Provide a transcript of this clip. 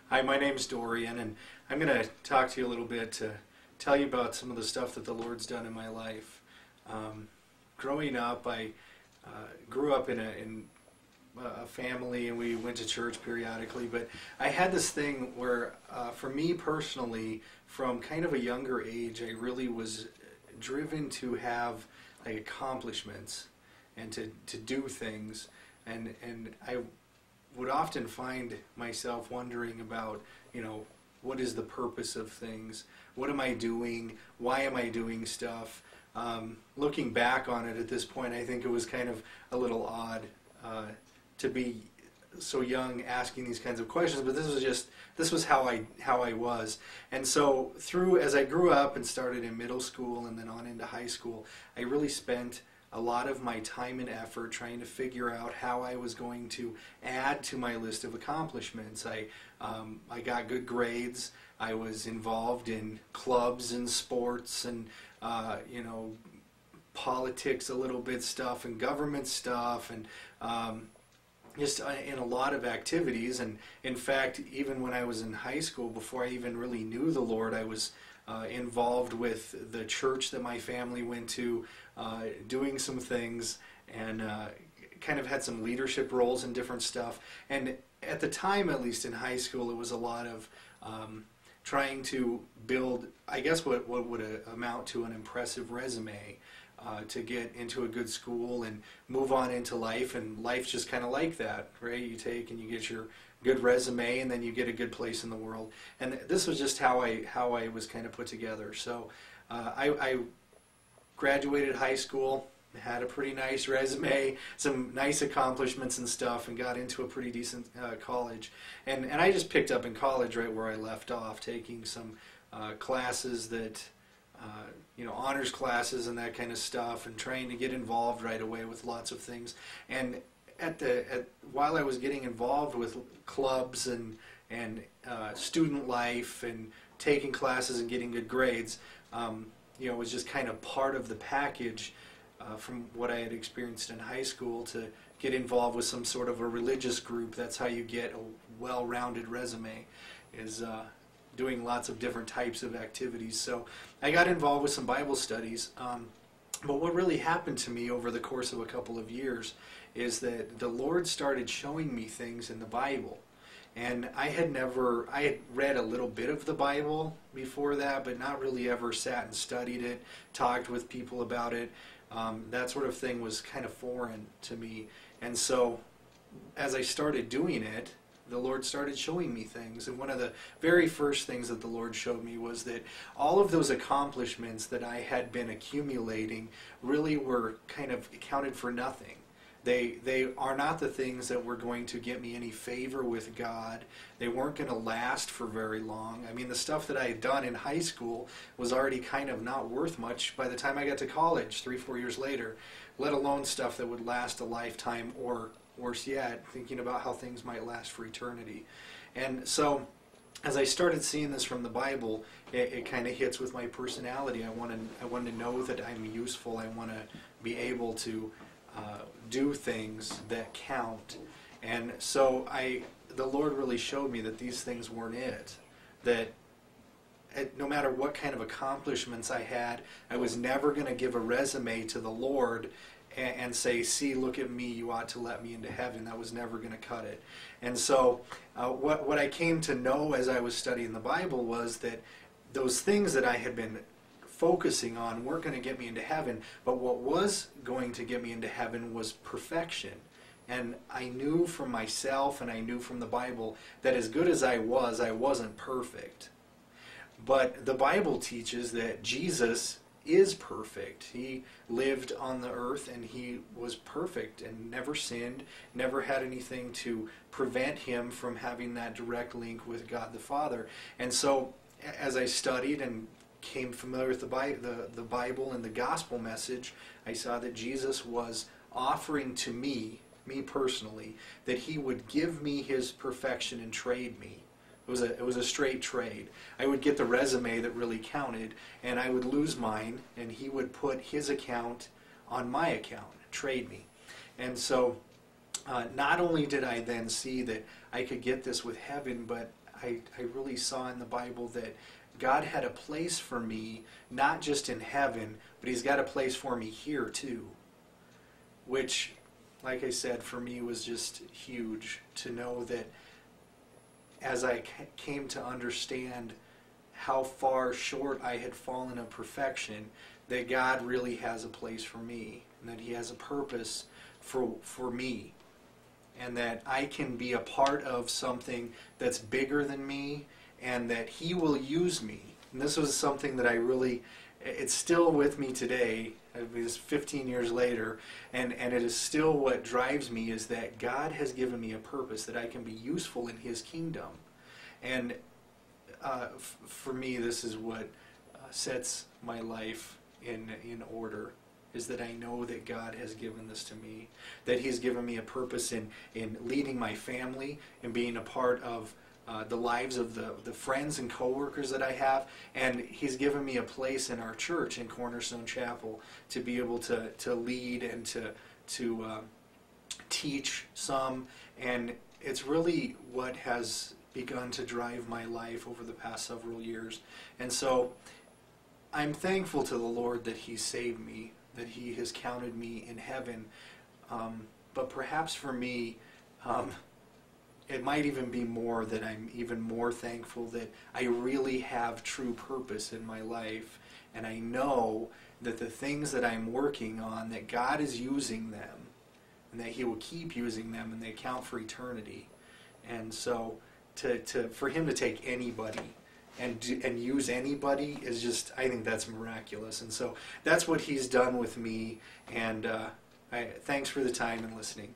Hi, my name's Dorian, and I'm going to talk to you a little bit to tell you about some of the stuff that the Lord's done in my life. Growing up, I grew up in a family, and we went to church periodically, but I had this thing where, for me personally, from kind of a younger age, I really was driven to have like accomplishments and to do things, and I would often find myself wondering about, what is the purpose of things? What am I doing? Why am I doing stuff? Looking back on it at this point, I think it was kind of a little odd to be so young asking these kinds of questions, but this was how I was. And so as I grew up and started in middle school and then on into high school, I really spent a lot of my time and effort trying to figure out how I was going to add to my list of accomplishments. I got good grades. I was involved in clubs and sports and politics a little bit stuff and government stuff and just in a lot of activities. And in fact, even when I was in high school, before I even really knew the Lord, I was involved with the church that my family went to, doing some things, and kind of had some leadership roles and different stuff. And at the time, at least in high school, it was a lot of trying to build, I guess, what would amount to an impressive resume to get into a good school and move on into life. And life's just kind of like that, right? You take and you get your good resume, and then you get a good place in the world. And this was just how I was kind of put together. So I graduated high school, had a pretty nice resume, some nice accomplishments and stuff, and got into a pretty decent college. And I just picked up in college right where I left off, taking some classes that, honors classes and that kind of stuff, and trying to get involved right away with lots of things. And while I was getting involved with clubs and student life and taking classes and getting good grades, it was just kind of part of the package from what I had experienced in high school to get involved with some sort of a religious group. That's how you get a well-rounded resume, is doing lots of different types of activities. So I got involved with some Bible studies. But what really happened to me over the course of a couple of years is that the Lord started showing me things in the Bible. And I had read a little bit of the Bible before that, but not really ever sat and studied it, talked with people about it. That sort of thing was kind of foreign to me. And so as I started doing it, the Lord started showing me things. And one of the very first things that the Lord showed me was that all of those accomplishments that I had been accumulating really were kind of accounted for nothing. They are not the things that were going to get me any favor with God. They weren't going to last for very long. I mean, the stuff that I had done in high school was already kind of not worth much by the time I got to college 3-4 years later, let alone stuff that would last a lifetime, or worse yet, thinking about how things might last for eternity. And so as I started seeing this from the Bible, it kind of hits with my personality. I want to know that I'm useful. I want to be able to do things that count. And so the Lord really showed me that these things weren't it. That no matter what kind of accomplishments I had, I was never going to give a resume to the Lord and say, see, look at me, you ought to let me into heaven. That was never going to cut it. And so what I came to know as I was studying the Bible was that those things that I had been focusing on weren't going to get me into heaven, but what was going to get me into heaven was perfection. And I knew from myself, and I knew from the Bible, that as good as I wasn't perfect. But the Bible teaches that Jesus is perfect. He lived on the earth, and he was perfect and never sinned, never had anything to prevent him from having that direct link with God the Father. And so as I studied and became familiar with the Bible and the gospel message, I saw that Jesus was offering to me personally, that he would give me his perfection and trade me. It was a straight trade. I would get the resume that really counted, and I would lose mine, and he would put his account on my account, trade me. And so not only did I then see that I could get this with heaven, but I really saw in the Bible that God had a place for me, not just in heaven, but He's got a place for me here too. Which, like I said, for me was just huge to know that as I came to understand how far short I had fallen of perfection, that God really has a place for me, and that He has a purpose for me, and that I can be a part of something that's bigger than me, and that He will use me. And this was something that I really, it's still with me today. It was 15 years later, and it is still what drives me, is that God has given me a purpose, that I can be useful in His kingdom. And for me, this is what sets my life in order, is that I know that God has given this to me, that He's given me a purpose in leading my family and being a part of the lives of the friends and coworkers that I have, and He's given me a place in our church, in Cornerstone Chapel, to be able to lead and to teach some, and it's really what has begun to drive my life over the past several years. And so I'm thankful to the Lord that He saved me, that He has counted me in heaven, but perhaps for me, it might even be more that I'm even more thankful that I really have true purpose in my life, and I know that the things that I'm working on, that God is using them, and that He will keep using them, and they count for eternity. And so for Him to take anybody and use anybody is just, I think that's miraculous. And so that's what He's done with me, and thanks for the time and listening.